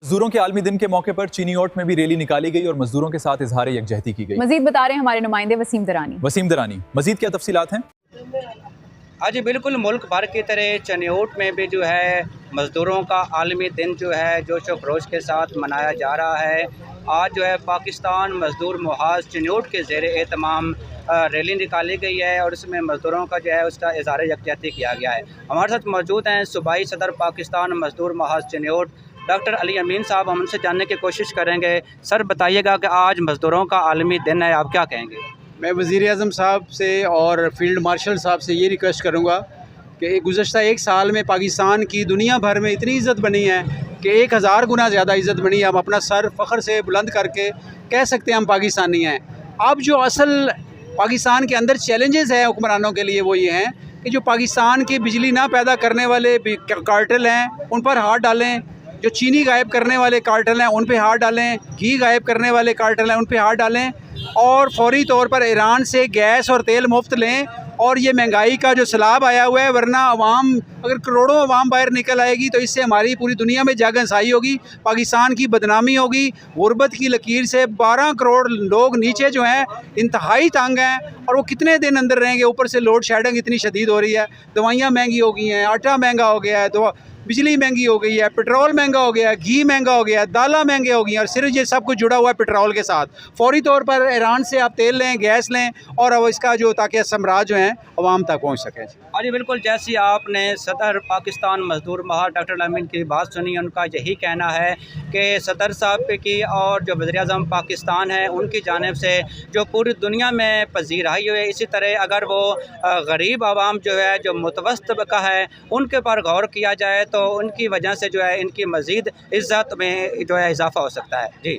मजदूरों के आलमी दिन के मौके पर चिनियोट में भी रैली निकाली गई और मजदूरों के साथ इजहार यकजहती की गई। मजीद बता रहे हैं हमारे नुमाइंदे वसीम दरानी। मजीद क्या तफसीलात हैं? आज बिल्कुल मुल्क भर की तरह चिनियोट में भी जो है मज़दूरों का आलमी दिन जो है जोश व खरोश के साथ मनाया जा रहा है। आज जो है पाकिस्तान मज़दूर मुहाज़ चिनियोट के ज़ेर एहतमाम रैली निकाली गई है और इसमें मज़दूरों का जो है उसका इज़हार यकजहती किया गया है। हमारे साथ मौजूद हैं सूबाई सदर पाकिस्तान मज़दूर मुहाज़ चिनियोट डॉक्टर अली अमीन साहब। हम उनसे जानने की कोशिश करेंगे। सर बताइएगा कि आज मज़दूरों का आलमी दिन है, आप क्या कहेंगे? मैं वज़ीर-ए-आज़म साहब से और फील्ड मार्शल साहब से ये रिक्वेस्ट करूँगा कि गुज़श्ता एक साल में पाकिस्तान की दुनिया भर में इतनी इज़्ज़त बनी है कि 1000 गुना ज़्यादा इज़्ज़त बनी है। हम अपना सर फ़ख्र से बुलंद करके कह सकते हैं हम पाकिस्तानी हैं। अब जो असल पाकिस्तान के अंदर चैलेंजेस हैं हुक्मरानों के लिए वो ये हैं कि जो पाकिस्तान की बिजली ना पैदा करने वाले कार्टेल हैं उन पर हाथ डालें, जो चीनी गायब करने वाले कार्टेल हैं उन पे हाथ डालें, घी गायब करने वाले कार्टेल हैं उन पे हाथ डालें और फौरी तौर पर ईरान से गैस और तेल मुफ्त लें। और ये महंगाई का जो सैलाब आया हुआ है, वरना अवाम अगर करोड़ों अवाम बाहर निकल आएगी तो इससे हमारी पूरी दुनिया में जागनसाई होगी, पाकिस्तान की बदनामी होगी। गुर्बत की लकीर से 12 करोड़ लोग नीचे जो हैं इंतहाई तंग हैं और वो कितने दिन अंदर रहेंगे। ऊपर से लोड शेडिंग इतनी शदीद हो रही है, दवाइयाँ महंगी हो गई हैं, आटा महंगा हो गया है, बिजली महंगी हो गई है, पेट्रोल महंगा हो गया है, घी महंगा हो गया है, दालें महंगे हो गई हैं और सिर्फ ये सब कुछ जुड़ा हुआ है पेट्रोल के साथ। फौरी तौर पर ईरान से आप तेल लें, गैस लें और अब इसका जो ताकि असमराज जो हैं अवाम तक पहुँच सकें। हाँ जी बिल्कुल, जैसी आपने सदर पाकिस्तान मज़दूर मुहाज़ डॉक्टर अमीन की बात सुनी, उनका यही कहना है कि सदर साहब की और जो वज़ीर-ए-आज़म पाकिस्तान है उनकी जानिब से जो पूरी दुनिया में पजीराई हुई है, इसी तरह अगर वो गरीब आवाम जो है जो मुतवस्सित तबका है उनके पर गौर किया जाए तो उनकी वजह से जो है इनकी मज़ीद इज़्ज़त में जो है इजाफ़ा हो सकता है। जी।